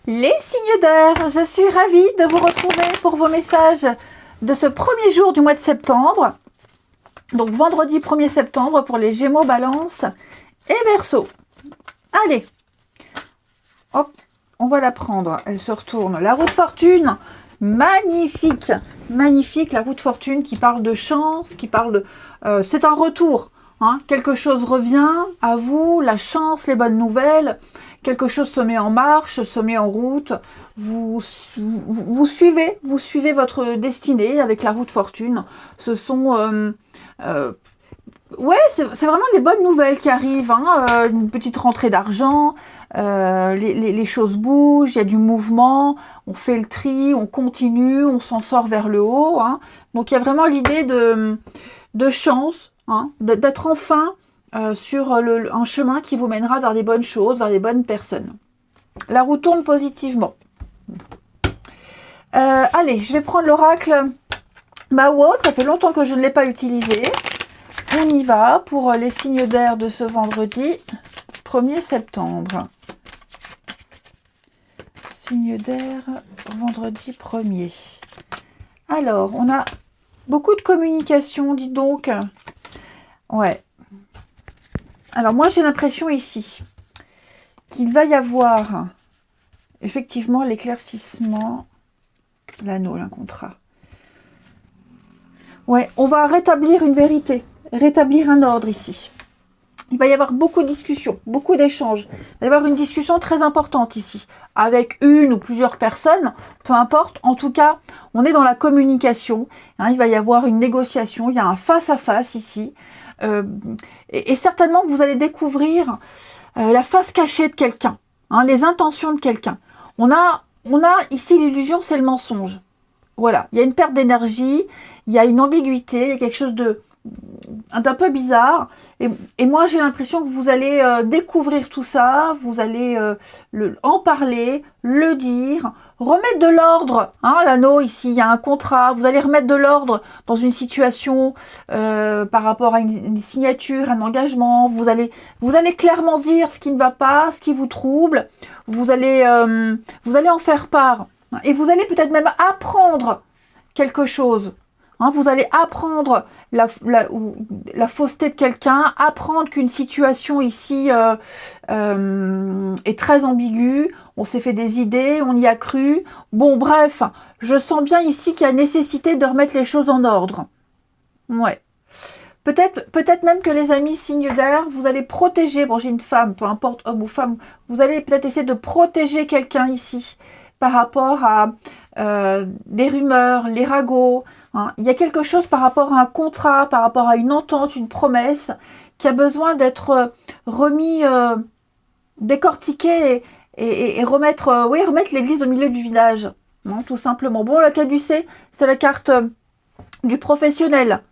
Les signes d'air, je suis ravie de vous retrouver pour vos messages de ce premier jour du mois de septembre. Donc vendredi 1er septembre pour les Gémeaux, Balance et Verseau. Allez, hop, on va la prendre. Elle se retourne. La roue de fortune, magnifique, magnifique. La roue de fortune qui parle de chance, qui parle de... c'est un retour. Hein, quelque chose revient à vous, la chance, les bonnes nouvelles. Quelque chose se met en marche, se met en route, vous suivez votre destinée avec la roue de fortune. Ce sont, ouais, c'est vraiment des bonnes nouvelles qui arrivent, hein, une petite rentrée d'argent, les choses bougent, il y a du mouvement, on fait le tri, on continue, on s'en sort vers le haut, hein. Donc il y a vraiment l'idée de chance, hein, d'être enfin sur un chemin qui vous mènera vers des bonnes choses, vers les bonnes personnes. La roue tourne positivement. Allez, je vais prendre l'oracle Mao. Ça fait longtemps que je ne l'ai pas utilisé. On y va pour les signes d'air de ce vendredi 1er septembre. Signe d'air, vendredi 1er. Alors, on a beaucoup de communication, dites donc. Ouais. Alors moi j'ai l'impression ici qu'il va y avoir effectivement l'éclaircissement, l'anneau, un contrat. Ouais, on va rétablir une vérité, rétablir un ordre ici. Il va y avoir beaucoup de discussions, beaucoup d'échanges. Il va y avoir une discussion très importante ici, avec une ou plusieurs personnes, peu importe. En tout cas, on est dans la communication. Hein, il va y avoir une négociation, il y a un face-à-face ici. Et certainement que vous allez découvrir la face cachée de quelqu'un, hein, les intentions de quelqu'un. On a ici l'illusion, c'est le mensonge. Voilà, il y a une perte d'énergie, il y a une ambiguïté, il y a quelque chose d'un peu bizarre. Et moi, j'ai l'impression que vous allez découvrir tout ça, vous allez en parler, le dire, remettre de l'ordre. Hein, l'anneau, ici, il y a un contrat. Vous allez remettre de l'ordre dans une situation par rapport à une signature, un engagement. Vous allez clairement dire ce qui ne va pas, ce qui vous trouble. Vous allez en faire part. Et vous allez peut-être même apprendre quelque chose. Hein, vous allez apprendre la fausseté de quelqu'un, apprendre qu'une situation ici est très ambiguë, on s'est fait des idées, on y a cru. Bon, bref, je sens bien ici qu'il y a nécessité de remettre les choses en ordre. Ouais. Peut-être même que les amis signes d'air, vous allez protéger, bon j'ai une femme, peu importe homme ou femme, vous allez peut-être essayer de protéger quelqu'un ici par rapport à des rumeurs, les ragots. Hein. Il y a quelque chose par rapport à un contrat, par rapport à une entente, une promesse, qui a besoin d'être remis, décortiqué et remettre l'église au milieu du village. Hein, tout simplement. Bon, la caducée, c'est la carte du professionnel.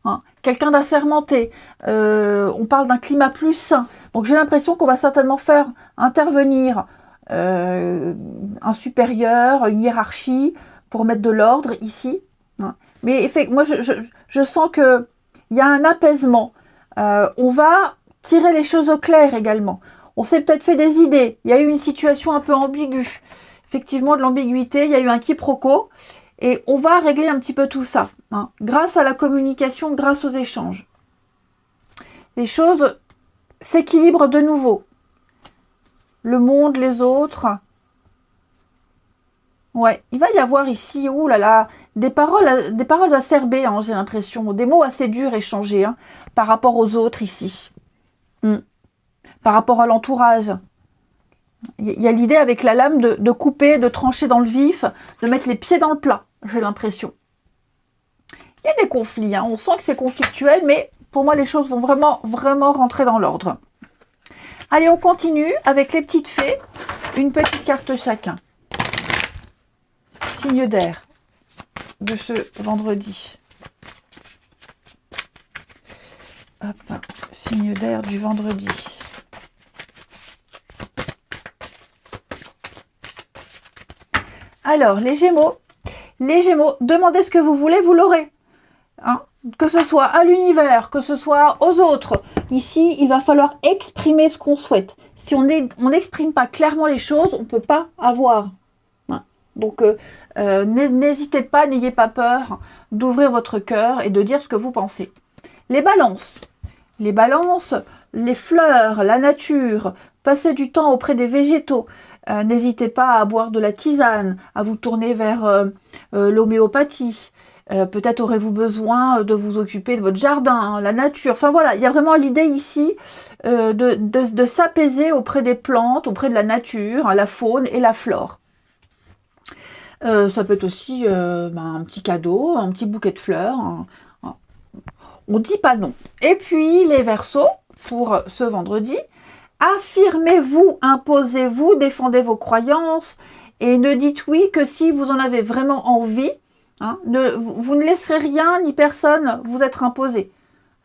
Hein. Quelqu'un d'assermenté. On parle d'un climat plus sain. Donc j'ai l'impression qu'on va certainement faire intervenir un supérieur, une hiérarchie, pour mettre de l'ordre ici. Hein. Mais moi, je sens qu'il y a un apaisement. On va tirer les choses au clair également. On s'est peut-être fait des idées. Il y a eu une situation un peu ambiguë. Effectivement, de l'ambiguïté, il y a eu un quiproquo. Et on va régler un petit peu tout ça. Hein, grâce à la communication, grâce aux échanges. Les choses s'équilibrent de nouveau. Le monde, les autres. Ouais, il va y avoir ici, oh là là, des paroles acerbées, hein, j'ai l'impression, des mots assez durs échangés hein, par rapport aux autres ici, par rapport à l'entourage. Il y a l'idée avec la lame de couper, de trancher dans le vif, de mettre les pieds dans le plat, j'ai l'impression. Il y a des conflits, hein, on sent que c'est conflictuel, mais pour moi les choses vont vraiment, vraiment rentrer dans l'ordre. Allez, on continue avec les petites fées, une petite carte chacun. Signe d'air de ce vendredi. Hop, signe d'air du vendredi. Alors, les Gémeaux, demandez ce que vous voulez, vous l'aurez. Hein, que ce soit à l'univers, que ce soit aux autres, ici, il va falloir exprimer ce qu'on souhaite. Si on n'exprime pas clairement les choses, on ne peut pas avoir. Donc, n'hésitez pas, n'ayez pas peur d'ouvrir votre cœur et de dire ce que vous pensez. Les balances, les fleurs, la nature, passer du temps auprès des végétaux. N'hésitez pas à boire de la tisane, à vous tourner vers l'homéopathie. Peut-être aurez-vous besoin de vous occuper de votre jardin, la nature. Enfin voilà, il y a vraiment l'idée ici de s'apaiser auprès des plantes, auprès de la nature, la faune et la flore. Ça peut être aussi un petit cadeau, un petit bouquet de fleurs. On dit pas non. Et puis les Verseaux, pour ce vendredi, affirmez-vous, imposez-vous, défendez vos croyances et ne dites oui que si vous en avez vraiment envie. Vous ne laisserez rien ni personne vous être imposé.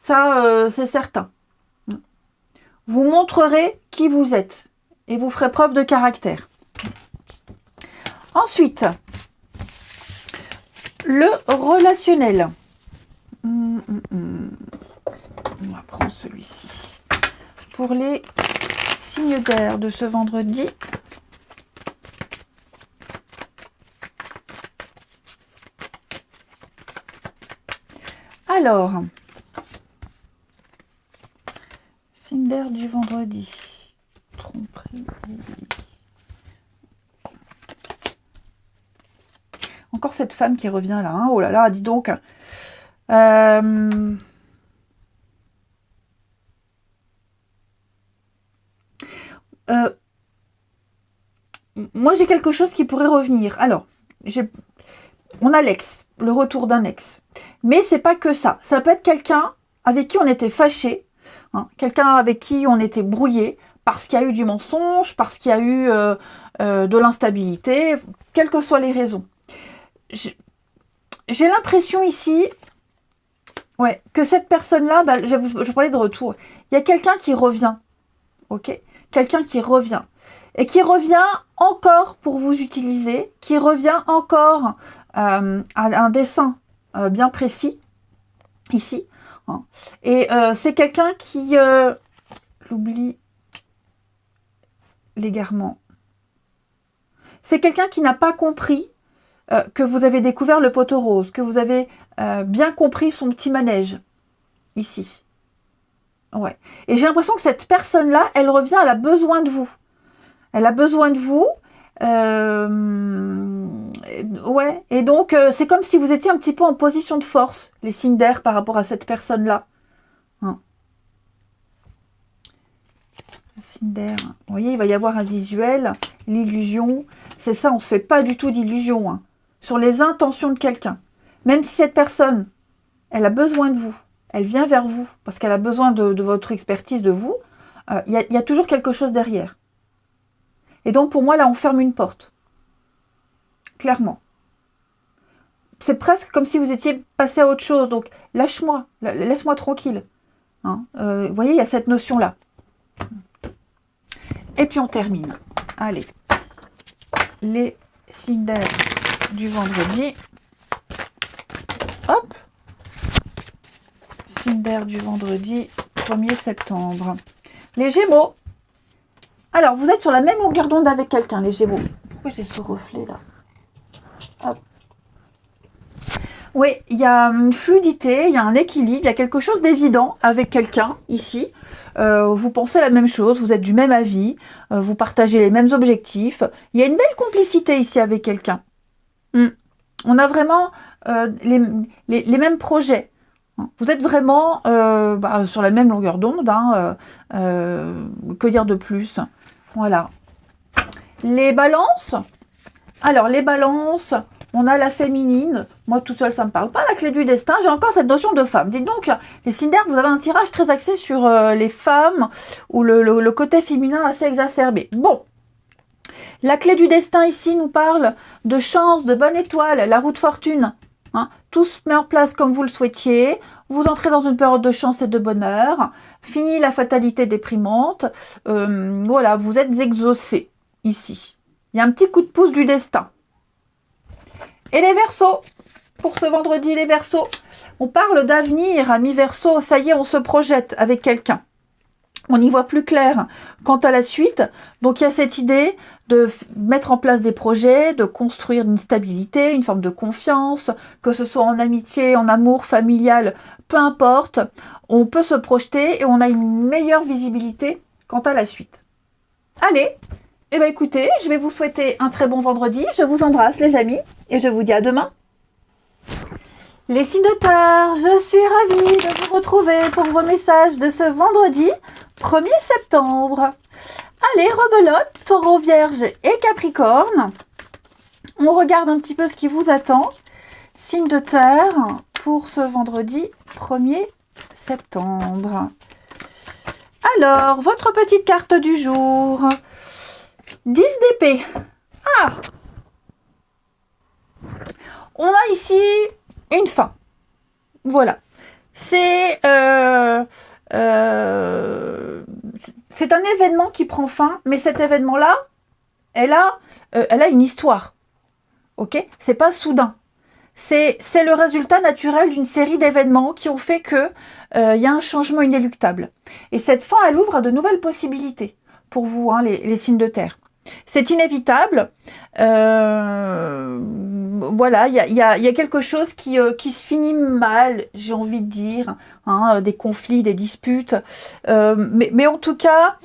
Ça, c'est certain. Vous montrerez qui vous êtes et vous ferez preuve de caractère. Ensuite, le relationnel. On va prendre celui-ci. Pour les signes d'air de ce vendredi. Alors, signe d'air du vendredi. Tromperie. Encore cette femme qui revient là. Hein. Oh là là, dis donc. Moi, j'ai quelque chose qui pourrait revenir. Alors, on a l'ex, le retour d'un ex. Mais c'est pas que ça. Ça peut être quelqu'un avec qui on était fâché, quelqu'un avec qui on était brouillé, parce qu'il y a eu du mensonge, parce qu'il y a eu de l'instabilité, quelles que soient les raisons. J'ai l'impression ici, que cette personne-là, je parlais de retour, il y a quelqu'un qui revient, ok ? Quelqu'un qui revient. Et qui revient encore pour vous utiliser, qui revient encore à un dessin bien précis, ici. Et c'est quelqu'un qui, j'oublie l'égarement, c'est quelqu'un qui n'a pas compris que vous avez découvert le poteau rose, que vous avez bien compris son petit manège, ici. Ouais. Et j'ai l'impression que cette personne-là, elle revient, elle a besoin de vous. Elle a besoin de vous. Et donc, c'est comme si vous étiez un petit peu en position de force, les signes d'air, par rapport à cette personne-là. Signe d'air. Vous voyez, il va y avoir un visuel, l'illusion. C'est ça, on ne se fait pas du tout d'illusion sur les intentions de quelqu'un. Même si cette personne, elle a besoin de vous, elle vient vers vous, parce qu'elle a besoin de votre expertise, de vous, il y a toujours quelque chose derrière. Et donc, pour moi, là, on ferme une porte. Clairement. C'est presque comme si vous étiez passé à autre chose. Donc, lâche-moi, laisse-moi tranquille. Vous voyez, il y a cette notion-là. Et puis, on termine. Allez. Les signes d'air du vendredi. Hop. Signe d'air du vendredi, 1er septembre. Les Gémeaux. Alors, vous êtes sur la même longueur d'onde avec quelqu'un, les Gémeaux. Pourquoi j'ai ce reflet là? Hop. Oui, il y a une fluidité, il y a un équilibre, il y a quelque chose d'évident avec quelqu'un ici. Vous pensez la même chose, vous êtes du même avis, vous partagez les mêmes objectifs. Il y a une belle complicité ici avec quelqu'un. On a vraiment les mêmes projets. Vous êtes vraiment sur la même longueur d'onde. Que dire de plus? Voilà. Les balances. Alors, les balances, on a la féminine. Moi, tout seul, ça ne me parle pas. La clé du destin, j'ai encore cette notion de femme. Dites donc, les signes d'air, vous avez un tirage très axé sur les femmes ou le côté féminin assez exacerbé. Bon. La clé du destin, ici, nous parle de chance, de bonne étoile, la roue de fortune. Tout se met en place comme vous le souhaitiez. Vous entrez dans une période de chance et de bonheur. Fini la fatalité déprimante. Voilà, vous êtes exaucés ici. Il y a un petit coup de pouce du destin. Et les Verseaux, pour ce vendredi, les Verseaux, on parle d'avenir, amis Verseaux. Ça y est, on se projette avec quelqu'un. On y voit plus clair quant à la suite. Donc il y a cette idée de mettre en place des projets, de construire une stabilité, une forme de confiance, que ce soit en amitié, en amour, familial, peu importe. On peut se projeter et on a une meilleure visibilité quant à la suite. Allez, eh bien écoutez, je vais vous souhaiter un très bon vendredi. Je vous embrasse les amis et je vous dis à demain. Les signes de terre, je suis ravie de vous retrouver pour vos messages de ce vendredi 1er septembre. Allez, rebelote, taureau, vierge et capricorne. On regarde un petit peu ce qui vous attend. Signe de terre pour ce vendredi 1er septembre. Alors, votre petite carte du jour. 10 d'épée. Ah! On a ici une fin. Voilà. C'est un événement qui prend fin, mais cet événement-là, elle a une histoire. Ok? C'est pas soudain. C'est le résultat naturel d'une série d'événements qui ont fait que y a un changement inéluctable. Et cette fin, elle ouvre à de nouvelles possibilités pour vous, hein, les signes de terre. C'est inévitable. Voilà, il y a quelque chose qui se finit mal, j'ai envie de dire, hein, des conflits, des disputes. Mais en tout cas,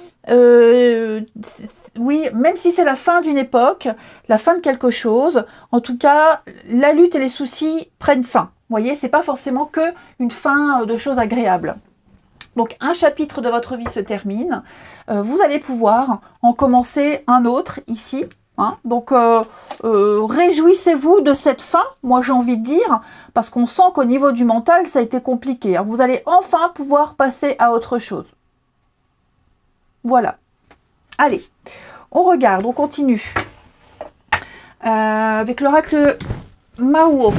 oui, même si c'est la fin d'une époque, la fin de quelque chose, en tout cas, la lutte et les soucis prennent fin. Vous voyez, c'est pas forcément que une fin de choses agréables. Donc un chapitre de votre vie se termine, vous allez pouvoir en commencer un autre ici. Hein. Donc réjouissez-vous de cette fin, moi j'ai envie de dire, parce qu'on sent qu'au niveau du mental ça a été compliqué. Hein. Vous allez enfin pouvoir passer à autre chose. Voilà. Allez, on regarde, on continue. Avec l'oracle Mao.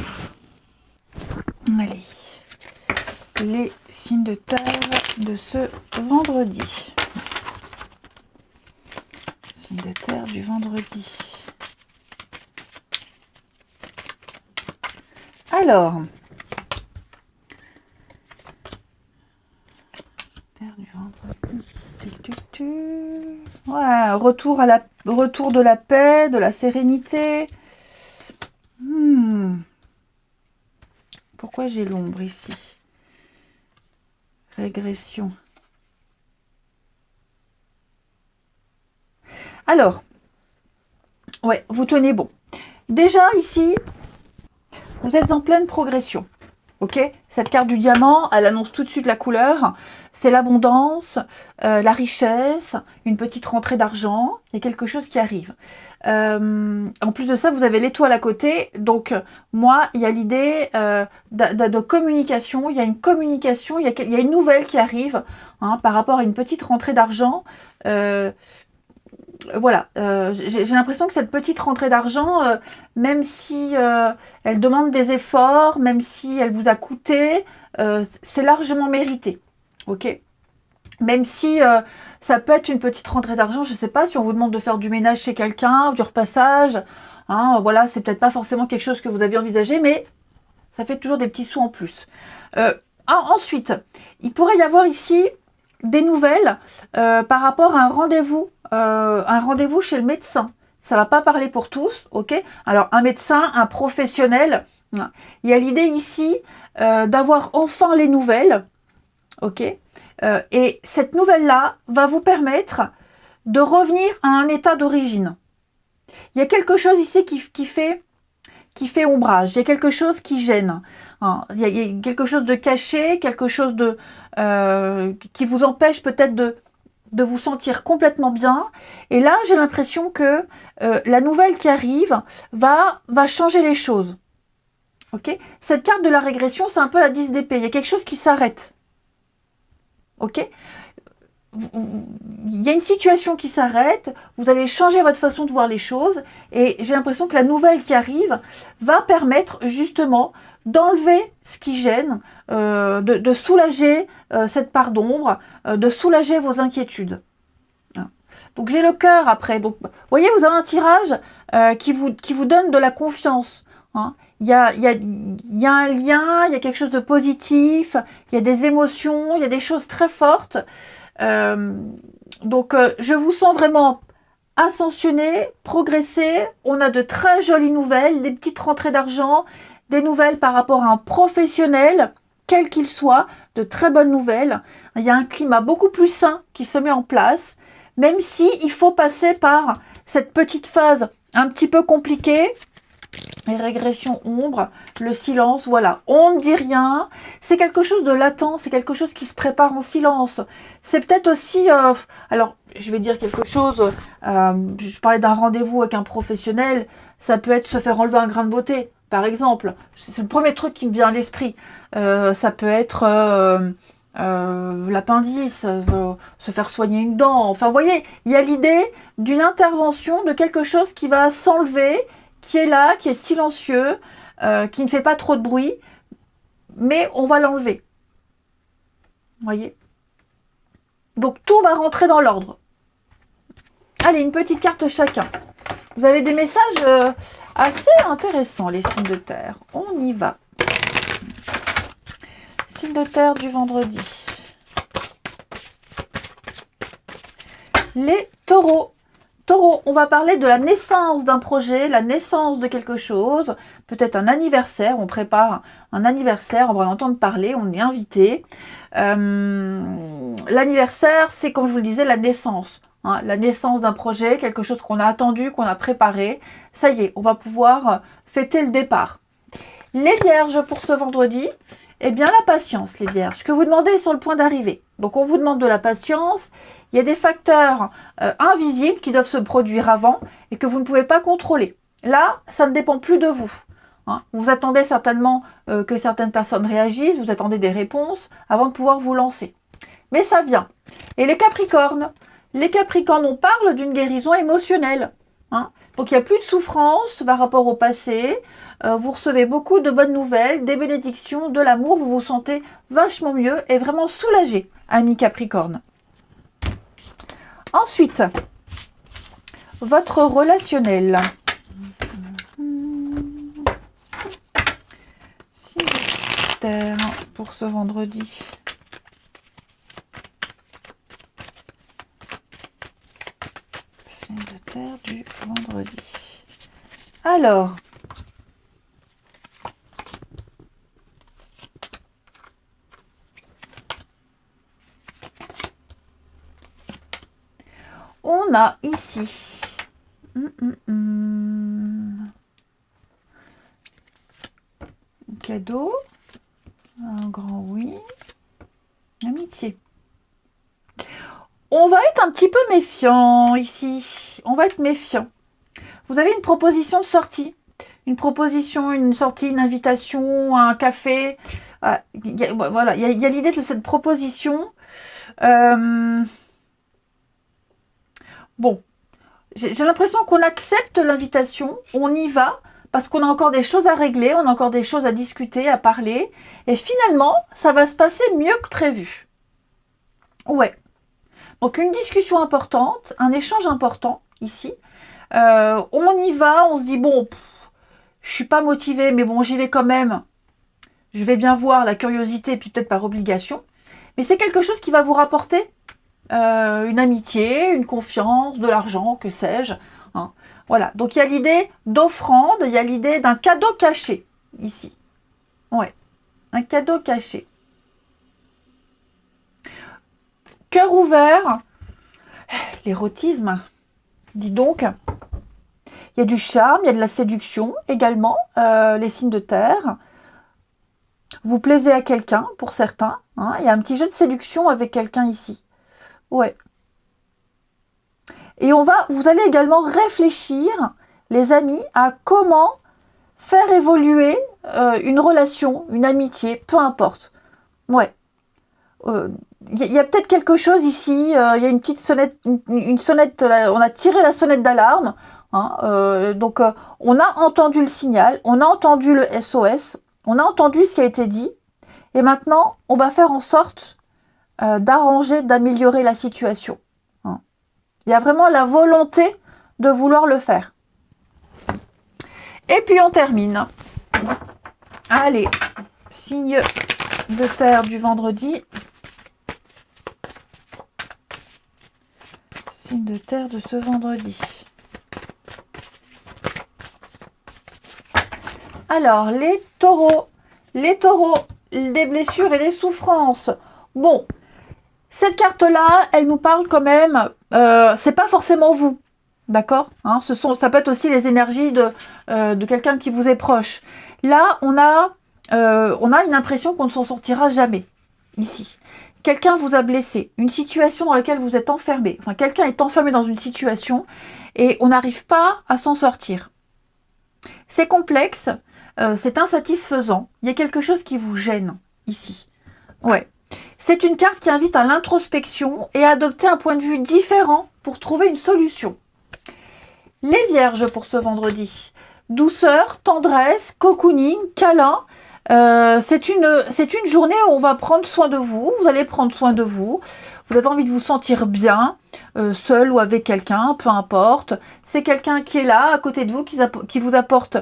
Allez. Les signes de terre de ce vendredi. Signes de terre du vendredi. Alors, terre du vendredi. Ouais, retour de la paix, de la sérénité. Pourquoi j'ai l'ombre ici? Régression. Alors, ouais, vous tenez bon. Déjà ici, vous êtes en pleine progression. Ok? Cette carte du diamant, elle annonce tout de suite la couleur. C'est l'abondance, la richesse, une petite rentrée d'argent. Il y a quelque chose qui arrive. En plus de ça, vous avez l'étoile à côté. Donc, moi, il y a l'idée de communication. Il y a une communication, il y a une nouvelle qui arrive hein, par rapport à une petite rentrée d'argent. Voilà, j'ai l'impression que cette petite rentrée d'argent, même si elle demande des efforts, même si elle vous a coûté, c'est largement mérité. Ok? Même si ça peut être une petite rentrée d'argent, je ne sais pas, si on vous demande de faire du ménage chez quelqu'un, du repassage, hein, voilà, c'est peut-être pas forcément quelque chose que vous aviez envisagé, mais ça fait toujours des petits sous en plus. Ensuite, il pourrait y avoir ici des nouvelles par rapport à un rendez-vous chez le médecin. Ça va pas parler pour tous, ok? Alors, un médecin, un professionnel, il y a l'idée ici d'avoir enfin les nouvelles, ok? Et cette nouvelle-là va vous permettre de revenir à un état d'origine. Il y a quelque chose ici qui fait ombrage, il y a quelque chose qui gêne. Hein. Il y a quelque chose de caché, quelque chose qui vous empêche peut-être de vous sentir complètement bien. Et là, j'ai l'impression que la nouvelle qui arrive va changer les choses. Ok? Cette carte de la régression, c'est un peu la 10 d'épée. Il y a quelque chose qui s'arrête. Ok? Il y a une situation qui s'arrête, vous allez changer votre façon de voir les choses et j'ai l'impression que la nouvelle qui arrive va permettre justement d'enlever ce qui gêne, de soulager cette part d'ombre, de soulager vos inquiétudes. Donc j'ai le cœur après. Donc, vous voyez, vous avez un tirage qui vous donne de la confiance. Hein. Il y a un lien, il y a quelque chose de positif, il y a des émotions, il y a des choses très fortes. Donc, je vous sens vraiment ascensionner, progresser. On a de très jolies nouvelles, des petites rentrées d'argent, des nouvelles par rapport à un professionnel, quel qu'il soit, de très bonnes nouvelles. Il y a un climat beaucoup plus sain qui se met en place, même si il faut passer par cette petite phase un petit peu compliquée. Les régressions ombre, le silence, voilà, on ne dit rien, c'est quelque chose de latent, c'est quelque chose qui se prépare en silence. C'est peut-être aussi, alors je vais dire quelque chose, je parlais d'un rendez-vous avec un professionnel, ça peut être se faire enlever un grain de beauté, par exemple, c'est le premier truc qui me vient à l'esprit. Ça peut être l'appendice, se faire soigner une dent, enfin vous voyez, il y a l'idée d'une intervention, de quelque chose qui va s'enlever, qui est là, qui est silencieux, qui ne fait pas trop de bruit, mais on va l'enlever. Vous voyez? Donc tout va rentrer dans l'ordre. Allez, une petite carte chacun. Vous avez des messages assez intéressants, les signes de terre. On y va. Signe de terre du vendredi. Les taureaux. Taureau, on va parler de la naissance d'un projet, la naissance de quelque chose, peut-être un anniversaire, on prépare un anniversaire, on va en entendre parler, on est invité. L'anniversaire, c'est comme je vous le disais, la naissance. Hein, la naissance d'un projet, quelque chose qu'on a attendu, qu'on a préparé. Ça y est, on va pouvoir fêter le départ. Les vierges pour ce vendredi, eh bien la patience, les vierges. Ce que vous demandez est sur le point d'arriver. Donc on vous demande de la patience. Il y a des facteurs invisibles qui doivent se produire avant et que vous ne pouvez pas contrôler. Là, ça ne dépend plus de vous. Hein. Vous attendez certainement que certaines personnes réagissent, vous attendez des réponses avant de pouvoir vous lancer. Mais ça vient. Et les Capricornes, on parle d'une guérison émotionnelle. Hein. Donc il n'y a plus de souffrance par rapport au passé. Vous recevez beaucoup de bonnes nouvelles, des bénédictions, de l'amour. Vous vous sentez vachement mieux et vraiment soulagé, amis Capricorne. Ensuite, votre relationnel. Signe de terre pour ce vendredi. Signe de terre du vendredi. Alors, on a ici un cadeau, un grand oui, amitié. On va être un petit peu méfiant ici, on va être méfiant. Vous avez une proposition de sortie, une proposition, une sortie, une invitation, un café. Voilà, il y a l'idée de cette proposition. Bon, j'ai l'impression qu'on accepte l'invitation, on y va, parce qu'on a encore des choses à régler, on a encore des choses à discuter, à parler, et finalement, ça va se passer mieux que prévu. Ouais. Donc une discussion importante, un échange important, ici. On y va, on se dit, bon, je suis pas motivée, mais bon, j'y vais quand même. Je vais bien voir la curiosité, puis peut-être par obligation. Mais c'est quelque chose qui va vous rapporter une amitié, une confiance, de l'argent, que sais-je. Hein. Voilà, donc il y a l'idée d'offrande, il y a l'idée d'un cadeau caché, ici. Ouais, un cadeau caché. Cœur ouvert, l'érotisme, dis donc. Il y a du charme, il y a de la séduction également, les signes de terre. Vous plaisez à quelqu'un, pour certains. Hein. Il y a un petit jeu de séduction avec quelqu'un ici. Ouais. Et vous allez également réfléchir, les amis, à comment faire évoluer une relation, une amitié, peu importe. Ouais. Il y a peut-être quelque chose ici, il y a une petite sonnette, une sonnette, on a tiré la sonnette d'alarme. Hein, donc on a entendu le signal, on a entendu le SOS, on a entendu ce qui a été dit. Et maintenant, on va faire en sorte d'arranger, d'améliorer la situation. Hein. Il y a vraiment la volonté de vouloir le faire. Et puis on termine. Allez, signe de terre du vendredi. de terre de ce vendredi. Alors, les taureaux, des blessures et des souffrances. Bon, cette carte-là, elle nous parle quand même, c'est pas forcément vous, d'accord, hein, ça peut être aussi les énergies de quelqu'un qui vous est proche. Là, on a une impression qu'on ne s'en sortira jamais, ici. Quelqu'un vous a blessé, une situation dans laquelle vous êtes enfermé, enfin quelqu'un est enfermé dans une situation et on n'arrive pas à s'en sortir. C'est complexe, c'est insatisfaisant, il y a quelque chose qui vous gêne, ici. Ouais. C'est une carte qui invite à l'introspection et à adopter un point de vue différent pour trouver une solution. Les vierges pour ce vendredi. Douceur, tendresse, cocooning, câlin. C'est une journée où on va prendre soin de vous. Vous allez prendre soin de vous. Vous avez envie de vous sentir bien, seul ou avec quelqu'un, peu importe. C'est quelqu'un qui est là, à côté de vous, qui vous apporte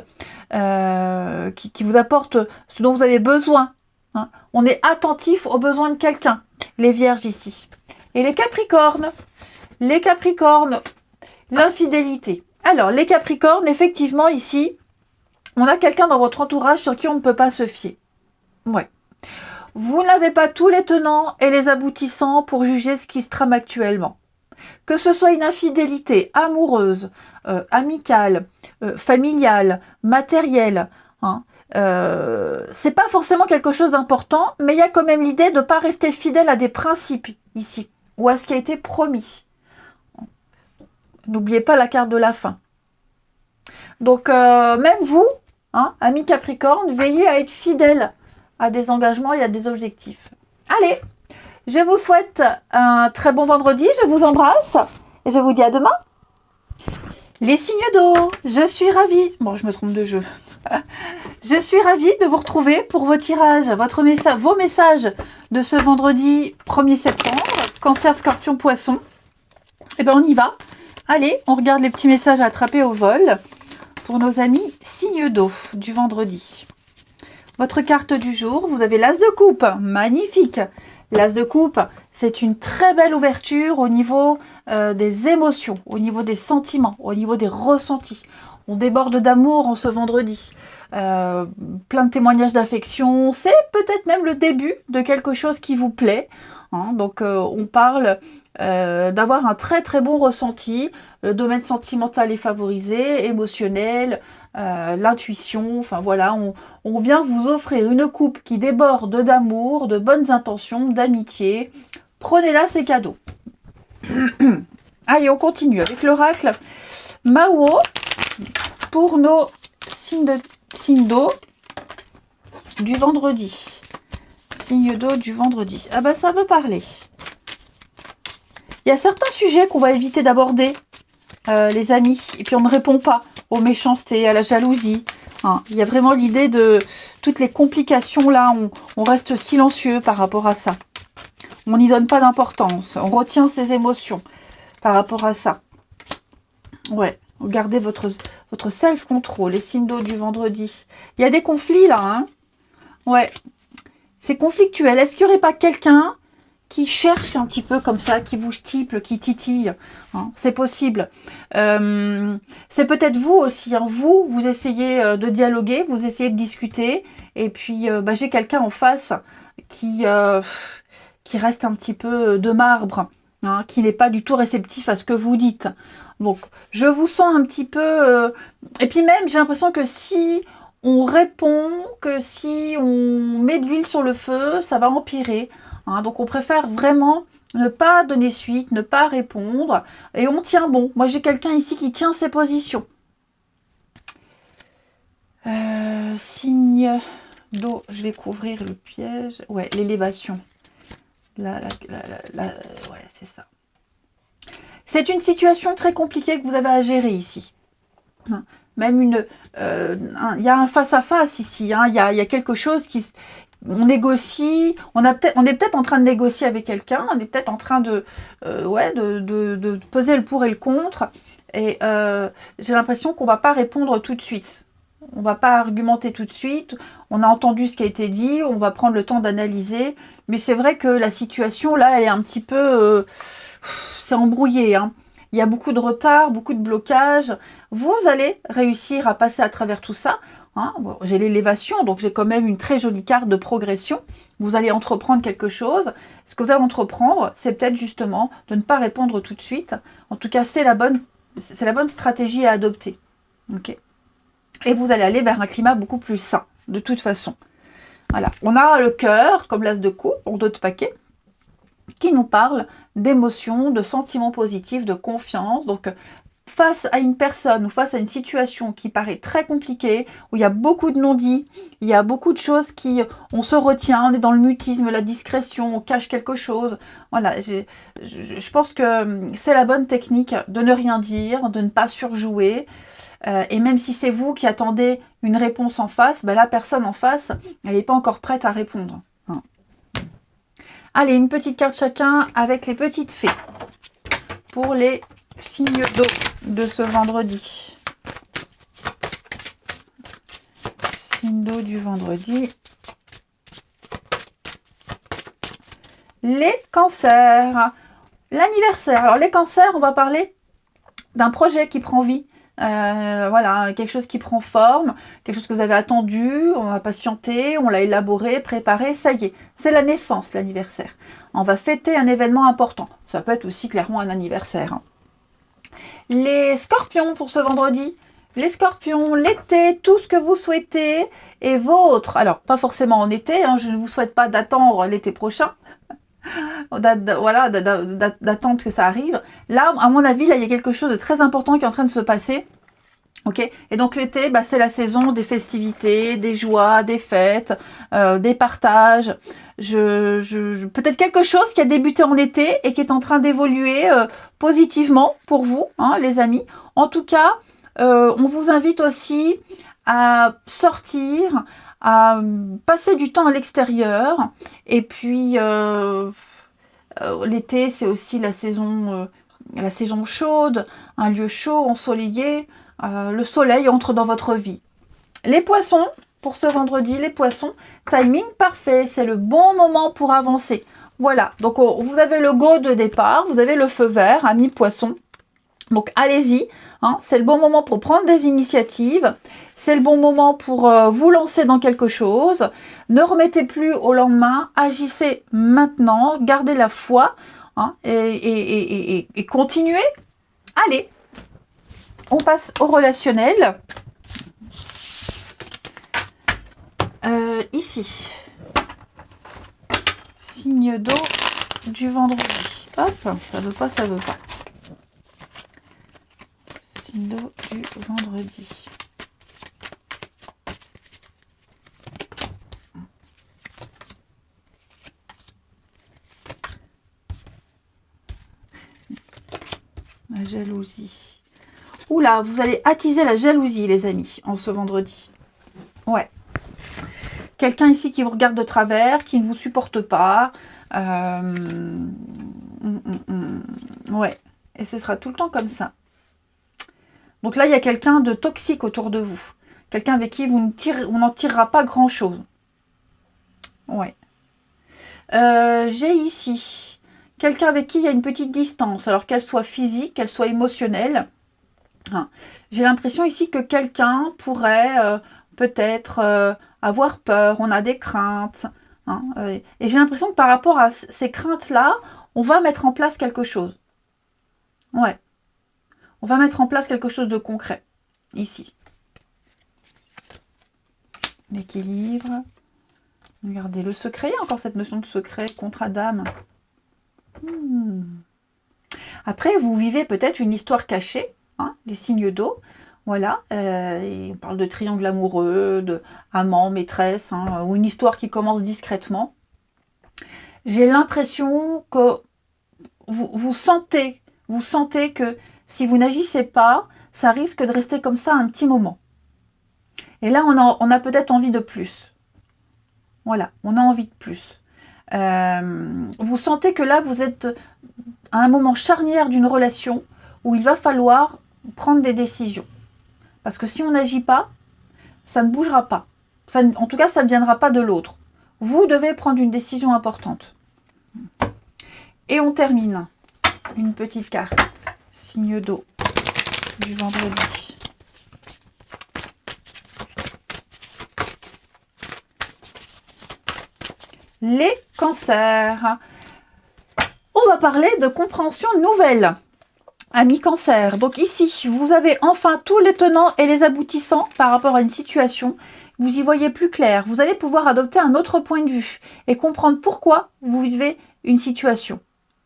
ce dont vous avez besoin. Hein. On est attentif aux besoins de quelqu'un, les vierges ici. Et les capricornes, l'infidélité. Alors, les capricornes, effectivement, ici, on a quelqu'un dans votre entourage sur qui on ne peut pas se fier. Ouais. Vous n'avez pas tous les tenants et les aboutissants pour juger ce qui se trame actuellement. Que ce soit une infidélité amoureuse, amicale, familiale, matérielle, hein, c'est pas forcément quelque chose d'important, mais il y a quand même l'idée de ne pas rester fidèle à des principes ici, ou à ce qui a été promis. N'oubliez pas la carte de la fin. Donc, même vous, hein, amis Capricorne, veillez à être fidèle à des engagements et à des objectifs. Allez, je vous souhaite un très bon vendredi, je vous embrasse et je vous dis à demain. Les signes d'eau, je suis ravie. Bon, je me trompe de jeu. Je suis ravie de vous retrouver pour vos tirages, vos messages de ce vendredi 1er septembre, Cancer, Scorpion, Poisson. Eh bien, on y va. Allez, on regarde les petits messages à attraper au vol pour nos amis signes d'eau du vendredi. Votre carte du jour, vous avez l'As de coupe, magnifique. L'As de coupe, c'est une très belle ouverture au niveau des émotions, au niveau des sentiments, au niveau des ressentis. On déborde d'amour en ce vendredi. Plein de témoignages d'affection. C'est peut-être même le début de quelque chose qui vous plaît. Hein. Donc, on parle d'avoir un très très bon ressenti. Le domaine sentimental est favorisé, émotionnel, l'intuition. Enfin voilà, on vient vous offrir une coupe qui déborde d'amour, de bonnes intentions, d'amitié. Prenez-la, c'est cadeau. Allez, on continue avec l'oracle Mao pour nos signes d'eau du vendredi. Signe d'eau du vendredi. Ah bah ça veut parler. Il y a certains sujets qu'on va éviter d'aborder, les amis. Et puis on ne répond pas aux méchancetés, à la jalousie. Hein. Il y a vraiment l'idée de toutes les complications là. On reste silencieux par rapport à ça. On n'y donne pas d'importance. On retient ses émotions par rapport à ça. Ouais. Gardez votre self-control, les signes d'eau du vendredi. Il y a des conflits là, hein. Ouais. C'est conflictuel. Est-ce qu'il n'y aurait pas quelqu'un qui cherche un petit peu comme ça, qui vous stiple, qui titille, hein? C'est possible. C'est peut-être vous aussi, hein. Vous essayez de dialoguer, vous essayez de discuter, et puis j'ai quelqu'un en face qui reste un petit peu de marbre, hein, qui n'est pas du tout réceptif à ce que vous dites. Donc, je vous sens un petit peu... Et puis même, j'ai l'impression que si on répond, que si on met de l'huile sur le feu, ça va empirer. Hein. Donc, on préfère vraiment ne pas donner suite, ne pas répondre. Et on tient bon. Moi, j'ai quelqu'un ici qui tient ses positions. Signe d'eau, je vais couvrir le piège. Ouais, l'élévation. Ouais, c'est ça. C'est une situation très compliquée que vous avez à gérer ici. Même il y a un face-à-face ici. Hein, il y a quelque chose on négocie. On est peut-être en train de négocier avec quelqu'un. On est peut-être en train de peser le pour et le contre. Et j'ai l'impression qu'on ne va pas répondre tout de suite. On ne va pas argumenter tout de suite. On a entendu ce qui a été dit. On va prendre le temps d'analyser. Mais c'est vrai que la situation, là, elle est un petit peu... c'est embrouillé. Hein. il y a beaucoup de retard, beaucoup de blocage. Vous allez réussir à passer à travers tout ça. Hein. Bon, j'ai l'élévation, donc j'ai quand même une très jolie carte de progression. Vous allez entreprendre quelque chose. Ce que vous allez entreprendre, c'est peut-être justement de ne pas répondre tout de suite. En tout cas, c'est la bonne stratégie à adopter. Okay. Et vous allez aller vers un climat beaucoup plus sain, de toute façon. Voilà. On a le cœur, comme l'as de coupe, en dos de paquet, qui nous parle d'émotions, de sentiments positifs, de confiance. Donc, face à une personne ou face à une situation qui paraît très compliquée, où il y a beaucoup de non-dits, il y a beaucoup de choses on se retient, on est dans le mutisme, la discrétion, on cache quelque chose. Voilà, je pense que c'est la bonne technique de ne rien dire, de ne pas surjouer. Et même si c'est vous qui attendez une réponse en face, ben la personne en face, elle n'est pas encore prête à répondre. Hein. Allez, une petite carte chacun avec les petites fées pour les signes d'eau de ce vendredi. Signe d'eau du vendredi. Les cancers. L'anniversaire. Alors les cancers, on va parler d'un projet qui prend vie. Voilà, quelque chose qui prend forme, quelque chose que vous avez attendu, on a patienté, on l'a élaboré, préparé, ça y est, c'est la naissance, l'anniversaire. On va fêter un événement important. Ça peut être aussi clairement un anniversaire. Hein. Les scorpions pour ce vendredi. Les scorpions, l'été, tout ce que vous souhaitez est vôtre. Alors, pas forcément en été, hein, je ne vous souhaite pas d'attendre l'été prochain. Voilà, d'attendre que ça arrive. Là, à mon avis, là, il y a quelque chose de très important qui est en train de se passer. Ok. Et donc l'été, bah, c'est la saison des festivités, des joies, des fêtes, des partages. Peut-être quelque chose qui a débuté en été et qui est en train d'évoluer positivement pour vous, hein, les amis. En tout cas, on vous invite aussi à sortir, à passer du temps à l'extérieur. Et puis, l'été, c'est aussi la saison chaude, un lieu chaud, ensoleillé. Le soleil entre dans votre vie. Les poissons, pour ce vendredi, les poissons, timing parfait, c'est le bon moment pour avancer. Voilà, donc vous avez le go de départ, vous avez le feu vert, amis poissons. Donc allez-y, hein, c'est le bon moment pour prendre des initiatives, c'est le bon moment pour vous lancer dans quelque chose. Ne remettez plus au lendemain, agissez maintenant, gardez la foi, hein, et continuez. Allez, on passe au relationnel. Ici, signe d'eau du vendredi. Hop, ça veut pas, ça veut pas. Signe d'eau du vendredi. La jalousie. Oula, vous allez attiser la jalousie, les amis, en ce vendredi. Ouais. Quelqu'un ici qui vous regarde de travers, qui ne vous supporte pas. Ouais. Et ce sera tout le temps comme ça. Donc là, il y a quelqu'un de toxique autour de vous. Quelqu'un avec qui on n'en tirera pas grand-chose. Ouais. J'ai ici quelqu'un avec qui il y a une petite distance. Alors qu'elle soit physique, qu'elle soit émotionnelle. J'ai l'impression ici que quelqu'un pourrait peut-être avoir peur, on a des craintes. Hein, et j'ai l'impression que par rapport à ces craintes-là, on va mettre en place quelque chose. Ouais. On va mettre en place quelque chose de concret. Ici. L'équilibre. Regardez, le secret, il y a encore cette notion de secret, contrat d'âme. Après, vous vivez peut-être une histoire cachée. Hein, les signes d'eau, voilà, et on parle de triangle amoureux, de amant, maîtresse, hein, ou une histoire qui commence discrètement. J'ai l'impression que vous sentez que si vous n'agissez pas, ça risque de rester comme ça un petit moment. Et là, on a peut-être envie de plus. Voilà, on a envie de plus. Vous sentez que là, vous êtes à un moment charnière d'une relation où il va falloir prendre des décisions. Parce que si on n'agit pas, ça ne bougera pas. En tout cas, ça ne viendra pas de l'autre. Vous devez prendre une décision importante. Et on termine. Une petite carte. signe d'eau du vendredi. Les cancers. On va parler de compréhension nouvelle. Amis cancer. Donc ici, vous avez enfin tous les tenants et les aboutissants par rapport à une situation. Vous y voyez plus clair. Vous allez pouvoir adopter un autre point de vue et comprendre pourquoi vous vivez une situation.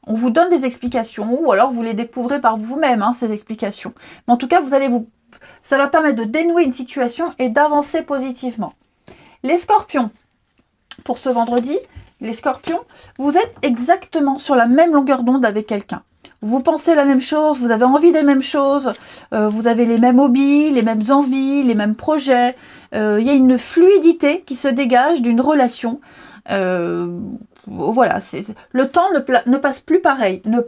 On vous donne des explications ou alors vous les découvrez par vous-même, ces explications. Mais en tout cas, ça va permettre de dénouer une situation et d'avancer positivement. Les scorpions. Pour ce vendredi, les scorpions, vous êtes exactement sur la même longueur d'onde avec quelqu'un. Vous pensez la même chose, vous avez envie des mêmes choses, vous avez les mêmes hobbies, les mêmes envies, les mêmes projets. Il y a une fluidité qui se dégage d'une relation. Voilà, le temps ne passe plus pareil. On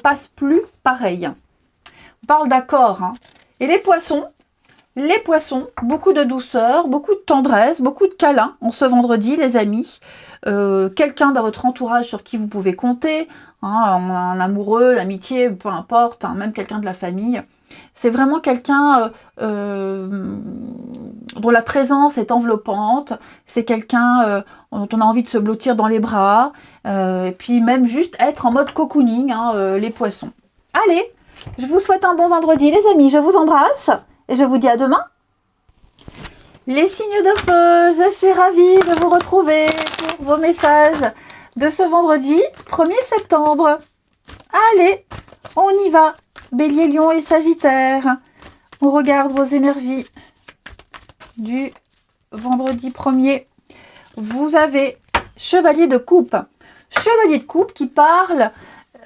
parle d'accord. Et les poissons, beaucoup de douceur, beaucoup de tendresse, beaucoup de câlins en ce vendredi, les amis. Quelqu'un dans votre entourage sur qui vous pouvez compter, un amoureux, l'amitié, peu importe, même quelqu'un de la famille. C'est vraiment quelqu'un dont la présence est enveloppante. C'est quelqu'un dont on a envie de se blottir dans les bras. Et puis même juste être en mode cocooning, les poissons. Allez, je vous souhaite un bon vendredi, les amis. Je vous embrasse et je vous dis à demain. Les signes de feu, je suis ravie de vous retrouver pour vos messages de ce vendredi 1er septembre. Allez, on y va. Bélier, Lion et Sagittaire. On regarde vos énergies du vendredi 1er. Vous avez Chevalier de coupe. Chevalier de coupe qui parle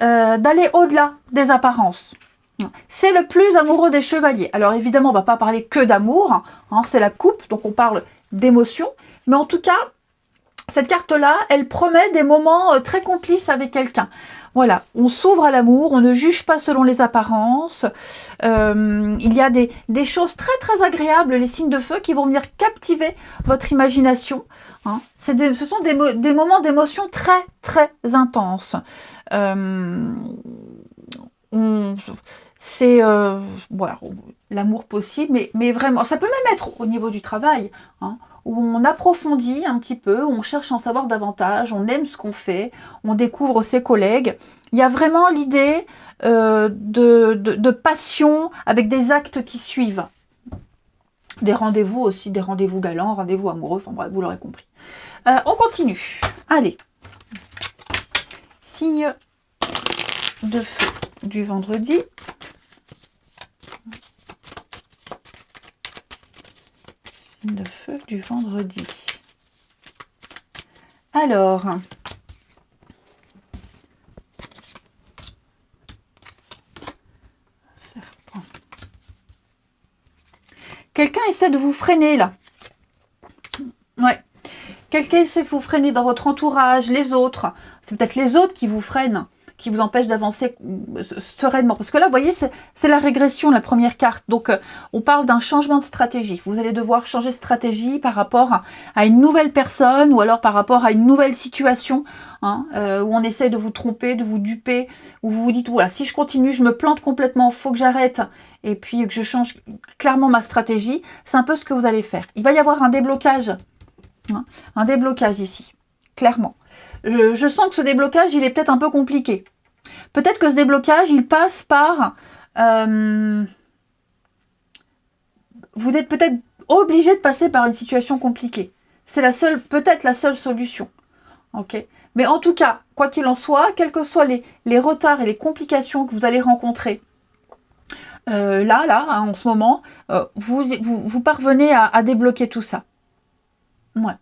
d'aller au-delà des apparences. C'est le plus amoureux des chevaliers. Alors évidemment, on ne va pas parler que d'amour. C'est la coupe, donc on parle d'émotion. Mais en tout cas, cette carte-là, elle promet des moments très complices avec quelqu'un. Voilà, on s'ouvre à l'amour, on ne juge pas selon les apparences. Il y a des choses très très agréables, les signes de feu, qui vont venir captiver votre imagination. Ce sont des moments d'émotion très très intenses. C'est voilà, l'amour possible, mais vraiment, ça peut même être au niveau du travail, où on approfondit un petit peu, on cherche à en savoir davantage, on aime ce qu'on fait, on découvre ses collègues. Il y a vraiment l'idée de passion avec des actes qui suivent. Des rendez-vous aussi, des rendez-vous galants, rendez-vous amoureux, enfin bref, vous l'aurez compris. On continue. Allez. Signe de feu du vendredi. Signe de feu du vendredi. Alors, serpent. Quelqu'un essaie de vous freiner là. Ouais. Quelqu'un essaie de vous freiner dans votre entourage, les autres. C'est peut-être les autres qui vous freinent, qui vous empêchent d'avancer sereinement. Parce que là, vous voyez, c'est la régression, la première carte. Donc, on parle d'un changement de stratégie. Vous allez devoir changer de stratégie par rapport à une nouvelle personne ou alors par rapport à une nouvelle situation où on essaie de vous tromper, de vous duper, où vous vous dites, voilà, si je continue, je me plante complètement, il faut que j'arrête et puis que je change clairement ma stratégie. C'est un peu ce que vous allez faire. Il va y avoir un déblocage. Un déblocage ici, clairement. Je sens que ce déblocage, il est peut-être un peu compliqué. Peut-être que ce déblocage, il passe par... vous êtes peut-être obligé de passer par une situation compliquée. C'est peut-être la seule solution. Ok. Mais en tout cas, quoi qu'il en soit, quels que soient les retards et les complications que vous allez rencontrer, en ce moment, vous parvenez à débloquer tout ça. Ouais.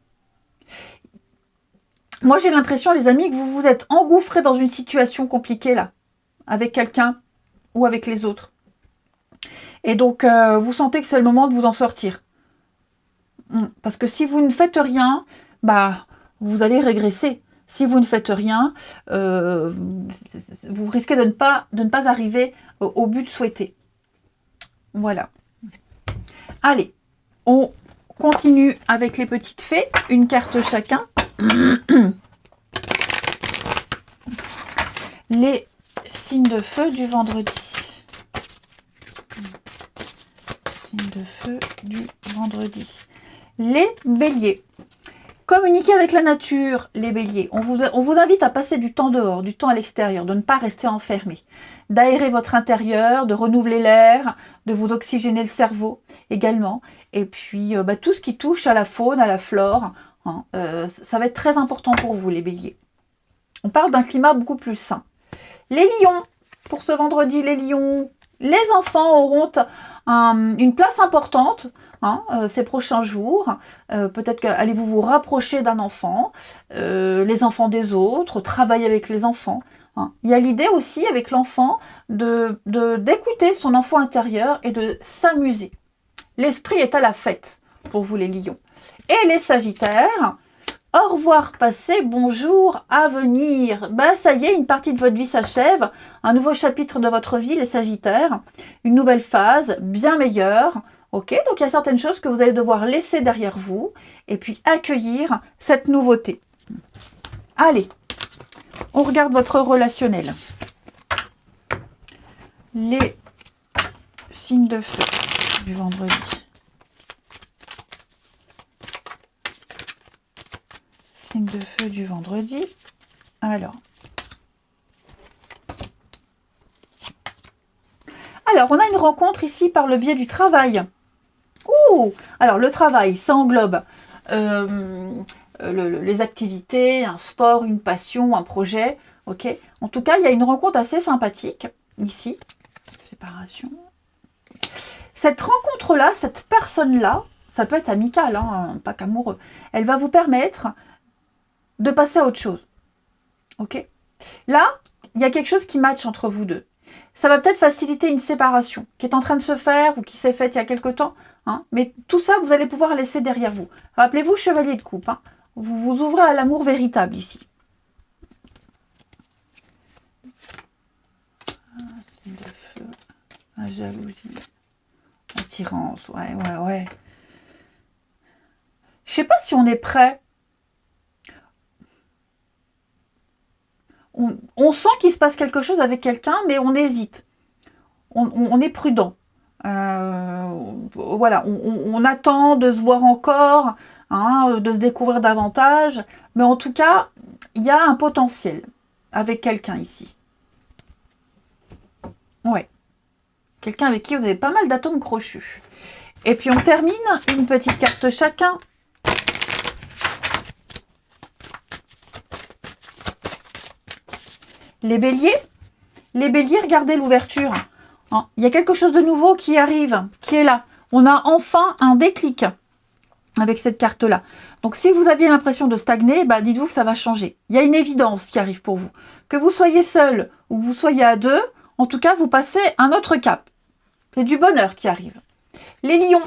Moi, j'ai l'impression, les amis, que vous vous êtes engouffrés dans une situation compliquée, là, avec quelqu'un ou avec les autres. Et donc, vous sentez que c'est le moment de vous en sortir. Parce que si vous ne faites rien, vous allez régresser. Si vous ne faites rien, vous risquez de ne pas arriver au but souhaité. Voilà. Allez, on continue avec les petites fées. Une carte chacun. Les signes de feu du vendredi. de feu du vendredi. Les béliers. Communiquez avec la nature, les béliers. On vous invite à passer du temps dehors, du temps à l'extérieur, de ne pas rester enfermé, d'aérer votre intérieur, de renouveler l'air, de vous oxygéner le cerveau également. Et puis, tout ce qui touche à la faune, à la flore, hein, ça va être très important pour vous, les béliers. On parle d'un climat beaucoup plus sain. Les lions, pour ce vendredi, les lions, les enfants auront une place importante ces prochains jours. Peut-être qu'allez-vous vous rapprocher d'un enfant, les enfants des autres, travailler avec les enfants. Il y a l'idée aussi avec l'enfant d'écouter son enfant intérieur et de s'amuser. L'esprit est à la fête pour vous les lions. Et les sagittaires, au revoir passé, bonjour à venir. Ça y est, une partie de votre vie s'achève. Un nouveau chapitre de votre vie, les sagittaires. Une nouvelle phase, bien meilleure. Ok, donc il y a certaines choses que vous allez devoir laisser derrière vous. Et puis accueillir cette nouveauté. Allez, on regarde votre relationnel. Les signes de feu du vendredi. Signe de feu du vendredi. Alors, on a une rencontre ici par le biais du travail. Ouh! Alors, le travail, ça englobe les activités, un sport, une passion, un projet. Ok. En tout cas, il y a une rencontre assez sympathique ici. Séparation. Cette rencontre-là, cette personne-là, ça peut être amical, pas qu'amoureux. Elle va vous permettre de passer à autre chose. Ok? Là, il y a quelque chose qui match entre vous deux. Ça va peut-être faciliter une séparation qui est en train de se faire ou qui s'est faite il y a quelque temps. Mais tout ça, vous allez pouvoir laisser derrière vous. Rappelez-vous, chevalier de coupe. Vous vous ouvrez à l'amour véritable ici. Signe de feu, la jalousie, l'attirance. Ouais. Je sais pas si on est prêt. On sent qu'il se passe quelque chose avec quelqu'un, mais on hésite. On est prudent. Voilà, on attend de se voir encore, de se découvrir davantage. Mais en tout cas, il y a un potentiel avec quelqu'un ici. Ouais. Quelqu'un avec qui vous avez pas mal d'atomes crochus. Et puis on termine, une petite carte chacun. Les béliers, regardez l'ouverture. Il y a quelque chose de nouveau qui arrive, qui est là. On a enfin un déclic avec cette carte-là. Donc, si vous aviez l'impression de stagner, dites-vous que ça va changer. Il y a une évidence qui arrive pour vous. Que vous soyez seul ou que vous soyez à deux, en tout cas, vous passez un autre cap. C'est du bonheur qui arrive. Les lions,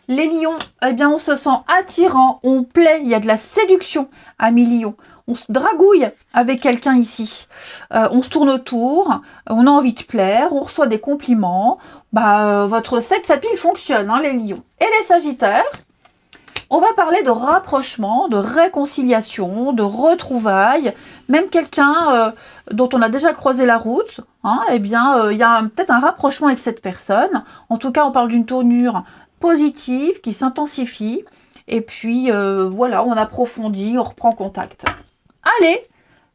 on se sent attirant, on plaît, il y a de la séduction, amis lions. On se dragouille avec quelqu'un ici. On se tourne autour, on a envie de plaire, on reçoit des compliments. Votre sex appeal fonctionne, les lions. Et les sagittaires, on va parler de rapprochement, de réconciliation, de retrouvailles. Même quelqu'un dont on a déjà croisé la route, il y a peut-être un rapprochement avec cette personne. En tout cas, on parle d'une tournure positive qui s'intensifie. Et puis, on approfondit, on reprend contact. Allez,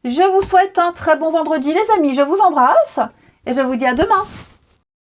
je vous souhaite un très bon vendredi, les amis. Je vous embrasse et je vous dis à demain.